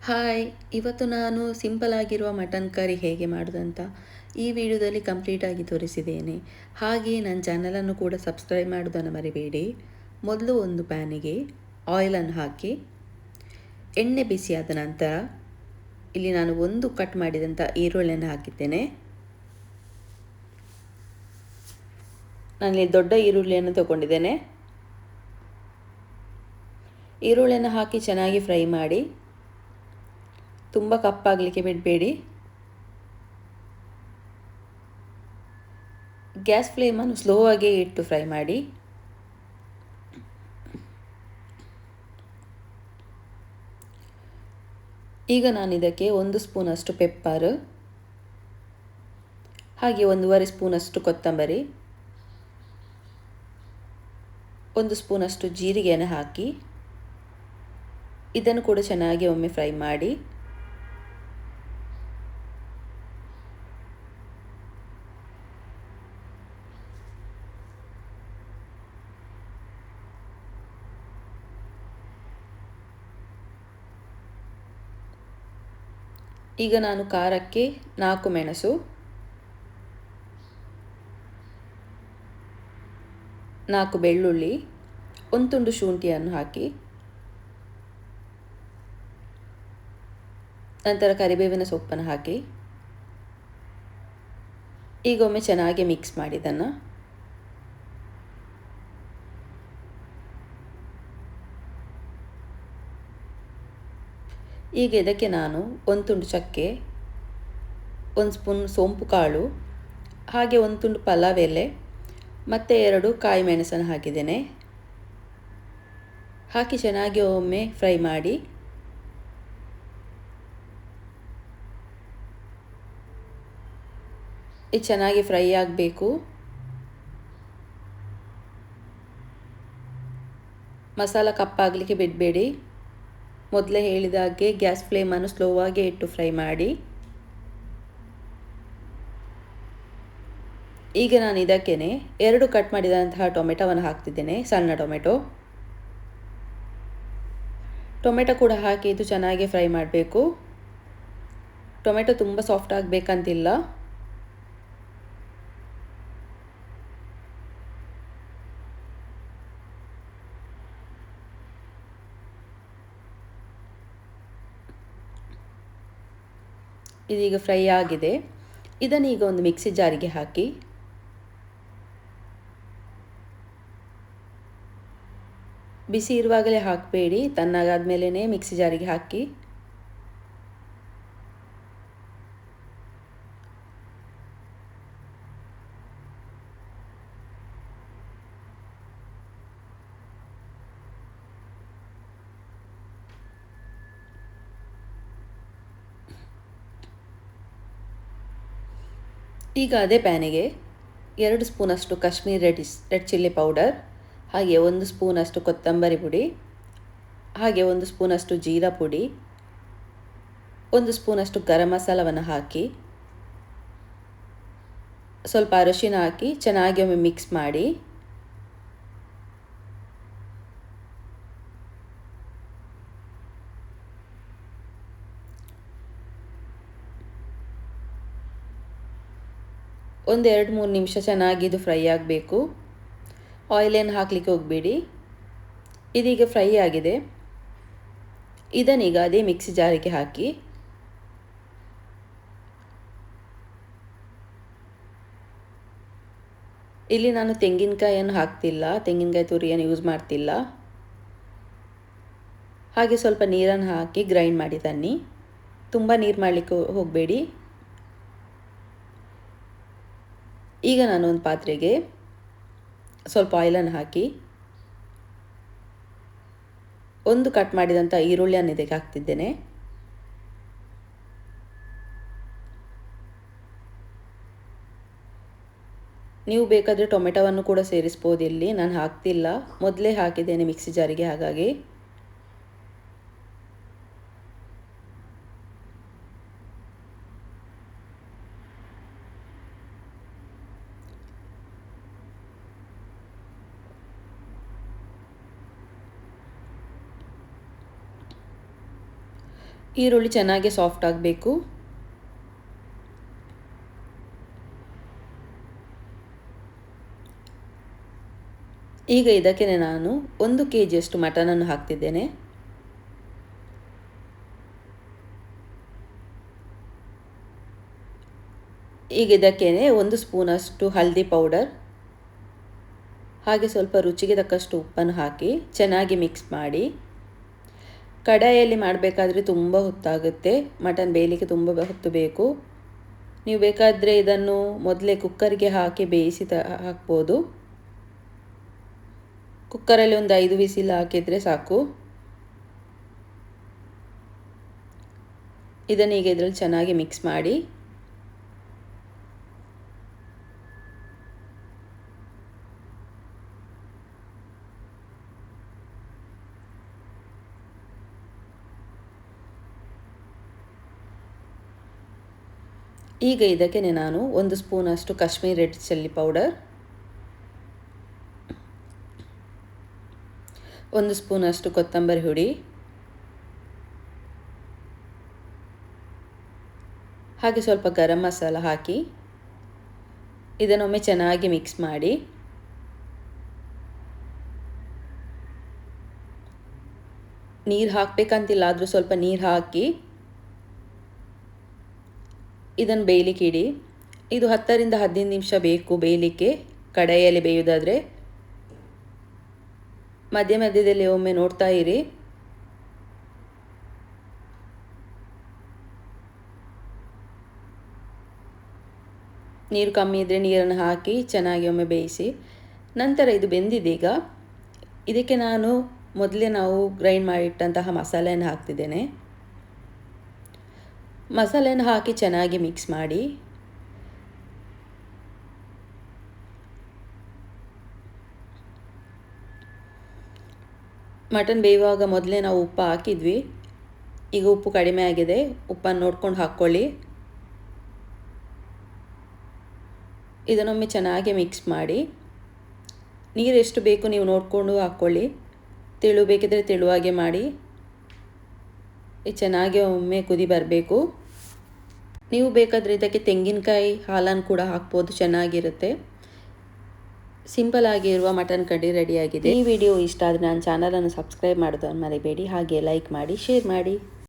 Hi, ಇವತ್ತು ನಾನು simple ಆಗಿರುವ ಮಟನ್ ಕರಿ ಹೇಗೆ ಮಾಡೋದಂತ ಈ ವಿಡಿಯೋದಲ್ಲಿ ಕಂಪ್ಲೀಟಾಗಿ ತೋರಿಸಿದ್ದೇನೆ. ಹಾಗೆ ನನ್ನ ಚಾನಲನ್ನು ಕೂಡ ಸಬ್ಸ್ಕ್ರೈಬ್ ಮಾಡೋದನ್ನು ಮರಿಬೇಡಿ. ಮೊದಲು ಒಂದು ಪ್ಯಾನಿಗೆ ಆಯಿಲನ್ನು ಹಾಕಿ ಎಣ್ಣೆ ಬಿಸಿಯಾದ ನಂತರ ಇಲ್ಲಿ ನಾನು ಒಂದು ಕಟ್ ಮಾಡಿದಂಥ ಈರುಳ್ಳಿಯನ್ನು ಹಾಕಿದ್ದೇನೆ. ನಾನಿಲ್ಲಿ ದೊಡ್ಡ ಈರುಳ್ಳಿಯನ್ನು ತಗೊಂಡಿದ್ದೇನೆ. ಈರುಳ್ಳಿಯನ್ನು ಹಾಕಿ ಚೆನ್ನಾಗಿ ಫ್ರೈ ಮಾಡಿ, ತುಂಬ ಕಪ್ಪಾಗಲಿಕ್ಕೆ ಬಿಡಬೇಡಿ. ಗ್ಯಾಸ್ ಫ್ಲೇಮನ್ನು ಸ್ಲೋ ಆಗಿ ಇಟ್ಟು ಫ್ರೈ ಮಾಡಿ. ಈಗ ನಾನು ಇದಕ್ಕೆ 1 ಸ್ಪೂನಷ್ಟು ಪೆಪ್ಪರ್, ಹಾಗೆ 1.5 ಸ್ಪೂನಷ್ಟು ಕೊತ್ತಂಬರಿ, 1 ಸ್ಪೂನಷ್ಟು ಜೀರಿಗೆಯನ್ನು ಹಾಕಿ ಇದನ್ನು ಕೂಡ ಚೆನ್ನಾಗಿ ಒಮ್ಮೆ ಫ್ರೈ ಮಾಡಿ. ಈಗ ನಾನು ಖಾರಕ್ಕೆ 4 ಮೆಣಸು, 4 ಬೆಳ್ಳುಳ್ಳಿ, 1 ತುಂಡು ಶುಂಠಿಯನ್ನು ಹಾಕಿ, ನಂತರ ಕರಿಬೇವಿನ ಸೊಪ್ಪನ್ನು ಹಾಕಿ ಈಗ ಒಮ್ಮೆ ಚೆನ್ನಾಗಿ ಮಿಕ್ಸ್ ಮಾಡಿದ್ದನ್ನು. ಈಗ ಇದಕ್ಕೆ ನಾನು 1 ತುಂಡು ಚಕ್ಕೆ, 1 ಸ್ಪೂನ್ ಸೋಂಪು ಕಾಳು, ಹಾಗೆ 1 ತುಂಡು ಪಲಾವ್ ಎಲೆ ಮತ್ತು 2 ಕಾಯಿ ಮೆಣಸನ್ನು ಹಾಕಿದ್ದೇನೆ. ಹಾಕಿ ಚೆನ್ನಾಗಿ ಒಮ್ಮೆ ಫ್ರೈ ಮಾಡಿ. ಇದು ಚೆನ್ನಾಗಿ ಫ್ರೈ ಆಗಬೇಕು. ಮಸಾಲ ಕಪ್ಪಾಗಲಿಕ್ಕೆ ಬಿಡಬೇಡಿ. ಮೊದಲೇ ಹೇಳಿದ ಹಾಗೆ ಗ್ಯಾಸ್ ಫ್ಲೇಮನ್ನು ಸ್ಲೋ ಆಗಿ ಇಟ್ಟು ಫ್ರೈ ಮಾಡಿ. ಈಗ ನಾನು ಇದಕ್ಕೇನೆ 2 ಕಟ್ ಮಾಡಿದಂತಹ ಟೊಮೆಟೊವನ್ನು ಹಾಕ್ತಿದ್ದೇನೆ, ಸಣ್ಣ ಟೊಮೆಟೊ ಕೂಡ ಹಾಕಿ ಇದು ಚೆನ್ನಾಗಿ ಫ್ರೈ ಮಾಡಬೇಕು. ಟೊಮೆಟೊ ತುಂಬ ಸಾಫ್ಟ್ ಆಗಬೇಕಂತಿಲ್ಲ. ಇದೀಗ ಫ್ರೈ ಆಗಿದೆ. ಇದನ್ನು ಈಗ ಒಂದು ಮಿಕ್ಸಿ ಜಾರಿಗೆ ಹಾಕಿ ಬಿಸಿ ಇರುವಾಗಲೇ ಹಾಕಬೇಡಿ, ತಣ್ಣಗಾದ ಮೇಲೇ ಮಿಕ್ಸಿ ಜಾರಿಗೆ ಹಾಕಿ. ಈಗ ಅದೇ ಪ್ಯಾನಿಗೆ 2 ಸ್ಪೂನಷ್ಟು ಕಾಶ್ಮೀರಿ ರೆಡ್ ಚಿಲ್ಲಿ ಪೌಡರ್, ಹಾಗೆ 1 ಸ್ಪೂನಷ್ಟು ಕೊತ್ತಂಬರಿ ಪುಡಿ, ಹಾಗೆ 1 ಸ್ಪೂನಷ್ಟು ಜೀರಾ ಪುಡಿ, 1 ಸ್ಪೂನಷ್ಟು ಗರಂ ಮಸಾಲವನ್ನು ಹಾಕಿ ಸ್ವಲ್ಪ ಅರಿಶಿನ ಹಾಕಿ ಚೆನ್ನಾಗಿ ಒಮ್ಮೆ ಮಿಕ್ಸ್ ಮಾಡಿ. ಒಂದು 2-3 ನಿಮಿಷ ಚೆನ್ನಾಗಿ ಇದು ಫ್ರೈ ಆಗಬೇಕು. ಆಯಿಲೇನು ಹಾಕಲಿಕ್ಕೆ ಹೋಗಬೇಡಿ. ಇದೀಗ ಫ್ರೈ ಆಗಿದೆ. ಇದನ್ನೀಗ ಅದೇ ಮಿಕ್ಸಿ ಜಾರಿಗೆ ಹಾಕಿ ಇಲ್ಲಿ ನಾನು ತೆಂಗಿನಕಾಯಿಯನ್ನು ಹಾಕ್ತಿಲ್ಲ, ತೆಂಗಿನಕಾಯಿ ತುರಿಯನ್ನು ಯೂಸ್ ಮಾಡ್ತಿಲ್ಲ. ಹಾಗೆ ಸ್ವಲ್ಪ ನೀರನ್ನು ಹಾಕಿ ಗ್ರೈಂಡ್ ಮಾಡಿ ತನ್ನಿ. ತುಂಬ ನೀರು ಮಾಡಲಿಕ್ಕೆ ಹೋಗಬೇಡಿ. ಈಗ ನಾನು ಒಂದು ಪಾತ್ರೆಗೆ ಸ್ವಲ್ಪ ಆಯಿಲನ್ನು ಹಾಕಿ 1 ಕಟ್ ಮಾಡಿದಂಥ ಈರುಳ್ಳಿಯನ್ನು ಇದಕ್ಕೆ ಹಾಕ್ತಿದ್ದೇನೆ. ನೀವು ಬೇಕಾದರೆ ಟೊಮೆಟೊವನ್ನು ಕೂಡ ಸೇರಿಸ್ಬೋದು. ಇಲ್ಲಿ ನಾನು ಹಾಕ್ತಿಲ್ಲ, ಮೊದಲೇ ಹಾಕಿದ್ದೇನೆ ಮಿಕ್ಸಿ ಜಾರಿಗೆ, ಹಾಗಾಗಿ. ಈರುಳ್ಳಿ ಚೆನ್ನಾಗಿ ಸಾಫ್ಟ್ ಆಗಬೇಕು. ಈಗ ಇದಕ್ಕೆ ನಾನು 1 kg ಮಟನನ್ನು ಹಾಕ್ತಿದ್ದೇನೆ. ಈಗ ಇದಕ್ಕೆ 1 ಸ್ಪೂನಷ್ಟು ಹಳದಿ ಪೌಡರ್ ಹಾಗೆ ಸ್ವಲ್ಪ ರುಚಿಗೆ ತಕ್ಕಷ್ಟು ಉಪ್ಪನ್ನು ಹಾಕಿ ಚೆನ್ನಾಗಿ ಮಿಕ್ಸ್ ಮಾಡಿ. ಕಡಾಯಿಯಲ್ಲಿ ಮಾಡಬೇಕಾದ್ರೆ ತುಂಬ ಹೊತ್ತಾಗುತ್ತೆ, ಮಟನ್ ಬೇಯಲಿಕ್ಕೆ ತುಂಬ ಹೊತ್ತು ಬೇಕು. ನೀವು ಬೇಕಾದರೆ ಇದನ್ನು ಮೊದಲೇ ಕುಕ್ಕರ್ಗೆ ಹಾಕಿ ಬೇಯಿಸಿ ಹಾಕ್ಬೋದು. ಕುಕ್ಕರಲ್ಲಿ ಒಂದು 5 ವಿಸಿಲ್ ಹಾಕಿದರೆ ಸಾಕು. ಇದನ್ನು ಈಗ ಇದರಲ್ಲಿ ಚೆನ್ನಾಗಿ ಮಿಕ್ಸ್ ಮಾಡಿ. ಈಗ ಇದಕ್ಕೆ ನಾನು 1 ಸ್ಪೂನಷ್ಟು ಕಾಶ್ಮೀರಿ ರೆಡ್ ಚಿಲ್ಲಿ ಪೌಡರ್, 1 ಸ್ಪೂನಷ್ಟು ಕೊತ್ತಂಬರಿ ಹುಡಿ ಹಾಗೆ ಸ್ವಲ್ಪ ಗರಂ ಮಸಾಲ ಹಾಕಿ ಇದನ್ನೊಮ್ಮೆ ಚೆನ್ನಾಗಿ ಮಿಕ್ಸ್ ಮಾಡಿ. ನೀರು ಹಾಕಬೇಕಂತಿಲ್ಲ, ಆದರೂ ಸ್ವಲ್ಪ ನೀರು ಹಾಕಿ ಇದನ್ನು ಬೇಯಲಿಕ್ಕೆ ಇಡಿ. ಇದು 10 ರಿಂದ 15 ನಿಮಿಷ ಬೇಕು ಬೇಯಲಿಕ್ಕೆ. ಕಡಾಯಿಯಲ್ಲಿ ಬೇಯುವುದಾದರೆ ಮಧ್ಯ ಮಧ್ಯದಲ್ಲಿ ಒಮ್ಮೆ ನೋಡ್ತಾ ಇರಿ. ನೀರು ಕಮ್ಮಿ ಇದ್ದರೆ ನೀರನ್ನು ಹಾಕಿ ಚೆನ್ನಾಗಿ ಒಮ್ಮೆ ಬೇಯಿಸಿ. ನಂತರ ಇದು ಬೆಂದಿದೀಗ ಇದಕ್ಕೆ ನಾನು ಮೊದಲೇ ನಾವು ಗ್ರೈಂಡ್ ಮಾಡಿಟ್ಟಂತಹ ಮಸಾಲೆಯನ್ನು ಹಾಕ್ತಿದ್ದೇನೆ. ಮಸಾಲೆಯನ್ನು ಹಾಕಿ ಚೆನ್ನಾಗಿ ಮಿಕ್ಸ್ ಮಾಡಿ. ಮಟನ್ ಬೇಯುವಾಗ ಮೊದಲೇ ನಾವು ಉಪ್ಪು ಹಾಕಿದ್ವಿ. ಈಗ ಉಪ್ಪು ಕಡಿಮೆ ಆಗಿದೆ, ಉಪ್ಪನ್ನು ನೋಡ್ಕೊಂಡು ಹಾಕ್ಕೊಳ್ಳಿ. ಇದನ್ನೊಮ್ಮೆ ಚೆನ್ನಾಗಿ ಮಿಕ್ಸ್ ಮಾಡಿ. ನೀರು ಎಷ್ಟು ಬೇಕು ನೀವು ನೋಡಿಕೊಂಡು ಹಾಕ್ಕೊಳ್ಳಿ. ತೆಳು ಬೇಕಿದ್ರೆ ತೆಳುವಾಗೆ ಮಾಡಿ. ಚೆನ್ನಾಗಿ ಒಮ್ಮೆ ಕುದಿ ಬರಬೇಕು. ನೀವು ಬೇಕಾದರೆ ಇದಕ್ಕೆ ತೆಂಗಿನಕಾಯಿ ಹಾಲನ್ನು ಕೂಡ ಹಾಕ್ಬೋದು, ಚೆನ್ನಾಗಿರುತ್ತೆ. ಸಿಂಪಲ್ ಆಗಿರುವ ಮಟನ್ ಕಡಿ ರೆಡಿಯಾಗಿದೆ. ಈ ವಿಡಿಯೋ ಇಷ್ಟ ಆದರೆ ನನ್ನ ಚಾನಲನ್ನು ಸಬ್ಸ್ಕ್ರೈಬ್ ಮಾಡೋದನ್ನು ಮರಿಬೇಡಿ. ಹಾಗೆ ಲೈಕ್ ಮಾಡಿ, ಶೇರ್ ಮಾಡಿ.